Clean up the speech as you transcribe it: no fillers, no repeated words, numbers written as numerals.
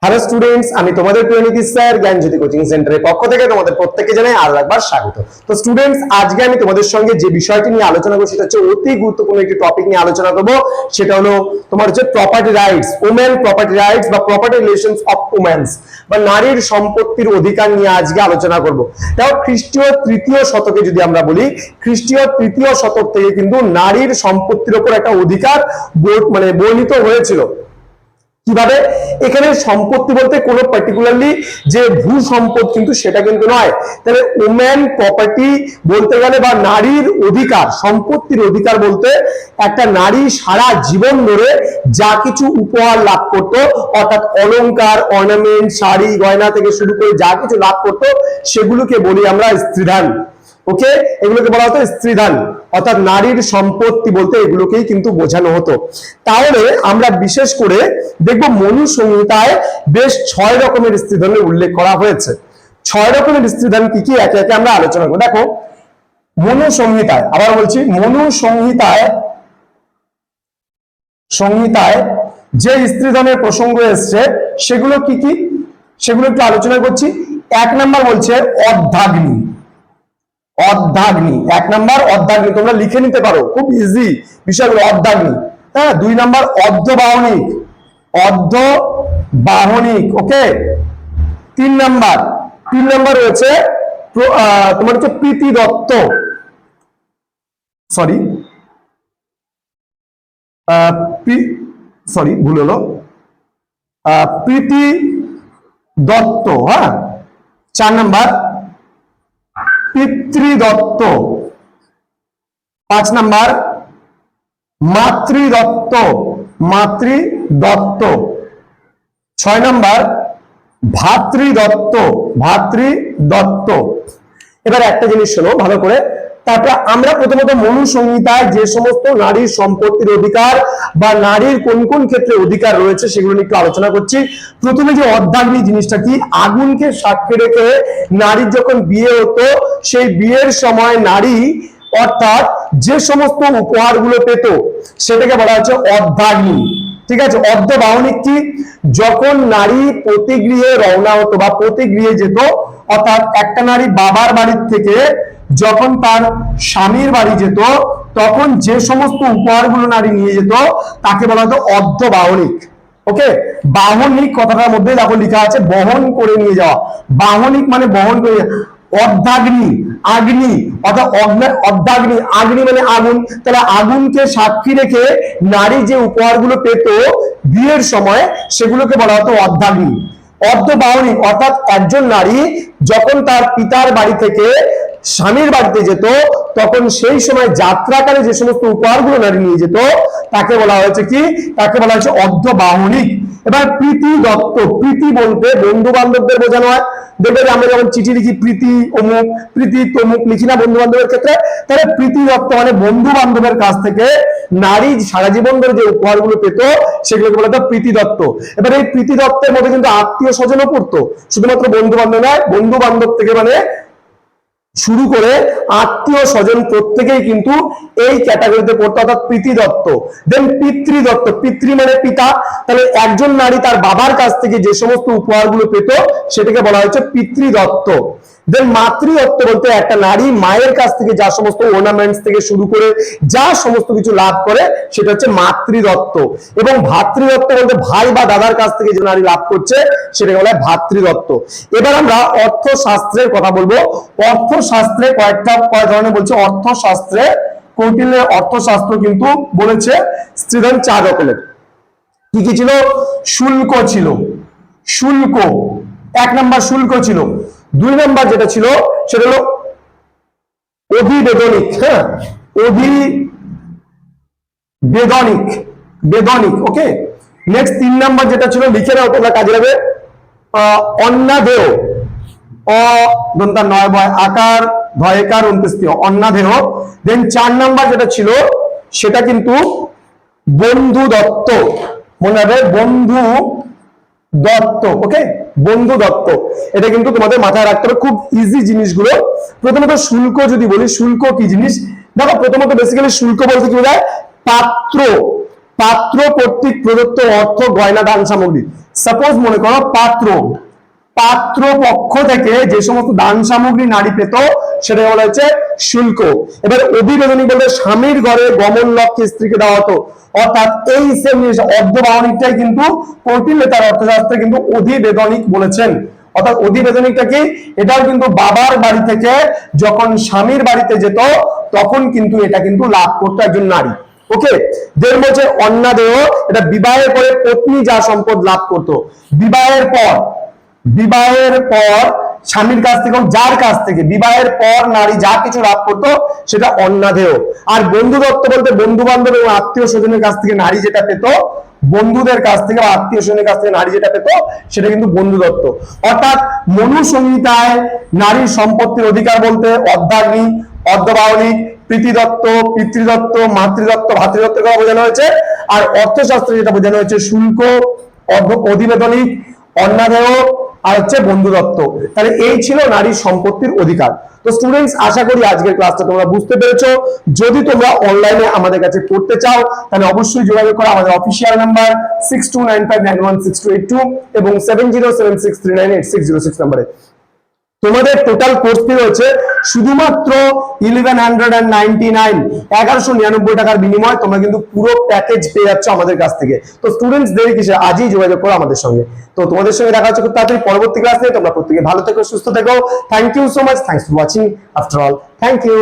Hello students, আমি তোমাদের প্রিয় নীতিশ স্যার জ্ঞানজ্যোতি কোচিং সেন্টারের পক্ষ থেকে তোমাদের প্রত্যেককে জানাই আরো একবার স্বাগত। তো স্টুডেন্টস, আজকে আমি তোমাদের সঙ্গে যে বিষয়টি নিয়ে আলোচনা করব সেটা হচ্ছে অতি গুরুত্বপূর্ণ একটি টপিক নিয়ে আলোচনা করব। সেটা হলো তোমার হচ্ছে property rights, women property rights বা প্রপার্টি রিলেশনস অফ ওমেন্স বা নারীর সম্পত্তির অধিকার নিয়ে আজকে আলোচনা করব। তাও খ্রিস্টীয় তৃতীয় শতকে যদি আমরা বলি, খ্রিস্টীয় তৃতীয় শতক থেকে কিন্তু নারীর সম্পত্তির উপর একটা অধিকার বর্ণিত হয়েছিল। কিভাবে? এখানে সম্পত্তি বলতে কোনো পার্টিকুলারলি যে ভূ সম্পদ কিন্তু সেটা কিন্তু নয়। তাহলে ওমেন প্রপার্টি বলতে গেলে বা নারীর অধিকার, সম্পত্তির অধিকার বলতে একটা নারী সারা জীবন ধরে যা কিছু উপহার লাভ করত, অর্থাৎ অলংকার, অর্নামেন্ট, শাড়ি গয়না থেকে শুরু করে যা কিছু লাভ করত সেগুলোকে বলি আমরা স্ত্রীধন। ওকে, এগুলোকে বলা হতো স্ত্রীধন, অর্থাৎ নারীর সম্পত্তি বলতে এগুলোকেই কিন্তু বোঝানো হতো। তাহলে আমরা বিশেষ করে দেখব মনু সংহিতায় বেশ 6 রকমের স্ত্রীধনের উল্লেখ করা হয়েছে। 6 রকমের স্ত্রীধন কি কি একে একে আমরা আলোচনা করব। দেখো, মনু সংহিতায়, আবার বলছি, মনু সংহিতায় যে স্ত্রীধনের প্রসঙ্গ এসছে সেগুলো কি কি সেগুলো একটু আলোচনা করছি। 1 নাম্বার বলছে অর্ধাগ্নি। অর্ধাগ্নি 1 নাম্বার অর্ধাগ্নি, তোমরা লিখে নিতে পারো, খুব ইজি বিষয়গুলো। অর্ধাগ্নি, হ্যাঁ। 2 নাম্বার অর্ধবাহনিক, অর্ধবাহনিক, ওকে। 3 নাম্বার রয়েছে তোমার হচ্ছে প্রীতি দত্ত, ভুল হলো, প্রীতি দত্ত, হ্যাঁ। 4 নাম্বার পিতৃদত্ত। 5 নাম্বার মাতৃদত্ত। 6 নাম্বার ভাতৃদত্ত। এবার একটা জিনিস শোনো ভালো করে। তারপর আমরা প্রথমত মনু সংহিতায় যে সমস্ত নারীর সম্পত্তির অধিকার বা নারীর কোন কোন ক্ষেত্রে অধিকার রয়েছে সেগুলো নিয়ে একটু আলোচনা করছি। প্রথমে যে অর্ধাগ্নি জিনিসটা কি, আগুনকে সাক্ষী রেখে নারীর যখন বিয়ে হতো সেই বিয়ের সময় নারী অর্থাৎ যে সমস্ত উপহারগুলো পেত সেটাকে বলা হচ্ছে অর্ধাগ্নি। ঠিক আছে। অর্ধবাহনিক কি, যখন নারী পতিগৃহে রওনা হতো বা পতিগৃহে যেত, অর্থাৎ একটা নারী বাবার বাড়ির থেকে যখন তার স্বামীর বাড়ি যেত তখন যে সমস্ত উপহারগুলো নারী নিয়ে যেত তাকে বলা হতো অর্ধবাহনিক। ওকে, বাহনিক কথাটার মধ্যে দেখো লেখা আছে বহন করে নিয়ে যাওয়া। বাহনিক মানে বহন করে। অর্ধাগ্নি, আগ্নি, অর্থাৎ অর্ধাগ্নি, আগ্নি মানে আগুন। তাহলে আগুনকে সাক্ষী রেখে নারী যে উপহারগুলো পেত বিয়ের সময় সেগুলোকে বলা হতো অর্ধাগ্নি। অর্ধবাহনিক অর্থাৎ একজন নারী যখন তার পিতার বাড়ি থেকে স্বামীর বাড়িতে যেত তখন সেই সময় যাত্রাকালে যে সমস্ত উপহারগুলো নারী নিয়ে যেত তাকে বলা হয়েছে কি, তাকে বলা হয়েছে অর্ধবাহনিক। এবার প্রীতি দত্ত, প্রীতি বলতে বন্ধু বান্ধবদের বোঝানো হয়। দেখবে যে আমরা যখন চিঠি লিখি প্রীতি অমুক, প্রীতি তমুক লিখি না বন্ধু বান্ধবের ক্ষেত্রে, তাহলে প্রীতি দত্ত মানে বন্ধু বান্ধবের কাছ থেকে নারী সারা জীবন ধরে যে উপহারগুলো পেত সেগুলোকে বলা হতো প্রীতি দত্ত। এবার এই প্রীতি দত্তের মধ্যে কিন্তু আত্মীয় স্বজনও পড়তো, শুধুমাত্র বন্ধু বান্ধব নয়, বন্ধু বান্ধব থেকে মানে শুরু করে আত্মীয় স্বজন প্রত্যেকেই কিন্তু এই ক্যাটাগরিতে পড়তো, অর্থাৎ প্রীতি দত্ত। দেন পিতৃদত্ত, পিতৃ মানে পিতা, তাহলে একজন নারী তার বাবার কাছ থেকে যে সমস্ত উপহারগুলো পেত সেটাকে বলা হচ্ছে পিতৃদত্ত। দেন মাতৃদত্ত বলতে একটা নারী মায়ের কাছ থেকে যা সমস্ত অর্নামেন্টস থেকে শুরু করে যা সমস্ত কিছু লাভ করে সেটা হচ্ছে মাতৃদত্ত। এবং ভাতৃদত্ত বলতে ভাই বা দাদার কাছ থেকে যে নারী লাভ করছে সেটাকে বলা হয় ভাতৃদত্ত। এবার আমরা অর্থশাস্ত্রের কথা বলবো। অর্থশাস্ত্রে কয় ধরনের বলছে। অর্থশাস্ত্রে কৌটিল্যের অর্থশাস্ত্র কিন্তু বলেছে স্ত্রীধন 4 রকমের। কি কি ছিল? শুল্ক ছিল, শুল্ক 1 নাম্বার শুল্ক ছিল। 2 নাম্বার যেটা ছিল সেটা হলো অভিবেদনিক, হ্যাঁ, অভিবেদনিক, বেদনিক, ওকে। নেক্সট 3 নাম্বার যেটা ছিল, লিখে নাও তোমরা কাজে লাগবে, অন্নাধেয়, দন্তা নয় বয় আকার ধয়কার 29 অন্নাধেয়। দেন 4 নাম্বার যেটা ছিল সেটা কিন্তু বন্ধু দত্ত, মনে রাখবে বন্ধু দত্ত, ওকে, বন্ধু দত্ত। এটা কিন্তু তোমাদের মাথায় রাখতে হবে, খুব ইজি জিনিসগুলো। প্রথমত শুল্ক যদি বলি, শুল্ক কি জিনিস দেখো। প্রথমত বেসিক্যালি শুল্ক বলতে কি বোঝায়? পাত্র কর্তৃক প্রদত্ত অর্থ, গয়না, দান সামগ্রী। সাপোজ মনে করো পাত্র পক্ষ থেকে যে সমস্ত দান সামগ্রী নারী পেত সেটা বলা হচ্ছে শুল্ক। এবার অভিবেদনী বলতে স্বামীর ঘরে গমন লক্ষ্যে স্ত্রীকে দেওয়া হতো, অর্থাৎ এই সেম জিনিস অর্ধবাহনিকটাই কিন্তু কৌটিল্য তার অর্থশাস্ত্রে কিন্তু অধিবেদনিক বলেছেন। অর্থাৎ অধিবেদনিকটা কি, এটাও কিন্তু বাবার বাড়ি থেকে যখন স্বামীর বাড়িতে যেত তখন কিন্তু এটা কিন্তু লাভ করতো একজন নারী। ওকে, দেড় বলছে অন্নাদেহ, এটা বিবাহের পরে পত্নী যা সম্পদ লাভ করতো, বিবাহের পর স্বামীর কাছ থেকে, যার কাছ থেকে বিবাহের পর নারী যা কিছু লাভ করতো সেটা অন্নাদেহ। আর বন্ধুদত্ত বলতে বন্ধু বান্ধব এবং আত্মীয় স্বজনের কাছ থেকে নারী যেটা পেত, বন্ধুদের কাছ থেকে বা আত্মীয় স্বজনের কাছ থেকে নারী যেটা পেত সেটা কিন্তু বন্ধুদত্ত। অর্থাৎ মনু সংহিতায় নারীর সম্পত্তির অধিকার বলতে অর্ধাগ্নি, অর্ধবাহনিক, প্রীতিদত্ত, পিতৃদত্ত, মাতৃদত্ত, ভাতৃদত্তের কথা বোঝানো হয়েছে। আর অর্থশাস্ত্রে যেটা বোঝানো হয়েছে শুল্ক, অধিবেদনিক, অন্নাদেহ আর হচ্ছে বন্ধুদত্ত। তাহলে এই ছিল নারীর সম্পত্তির অধিকার। তো স্টুডেন্টস, আশা করি আজকের ক্লাসটা তোমরা বুঝতে পেরেছো। যদি তোমরা অনলাইনে আমাদের কাছে পড়তে চাও তাহলে অবশ্যই যোগাযোগ করো আমাদের অফিসিয়াল নাম্বার 6295916282 এবং 7076398606 নাম্বারে। তোমাদের টোটাল কোর্স ফি রয়েছে শুধুমাত্র 1199 টাকার বিনিময়ে তোমরা কিন্তু পুরো প্যাকেজ পেয়ে যাচ্ছ আমাদের কাছ থেকে। তো স্টুডেন্টস, দেরি কিসে, আজই যোগাযোগ করো আমাদের সঙ্গে। তো তোমাদের সঙ্গে দেখা হচ্ছে খুব তাড়াতাড়ি পরবর্তী ক্লাসে। তোমরা প্রত্যেকে ভালো থেকো, সুস্থ থেকো। Thank you so much, thanks for watching after all, thank you.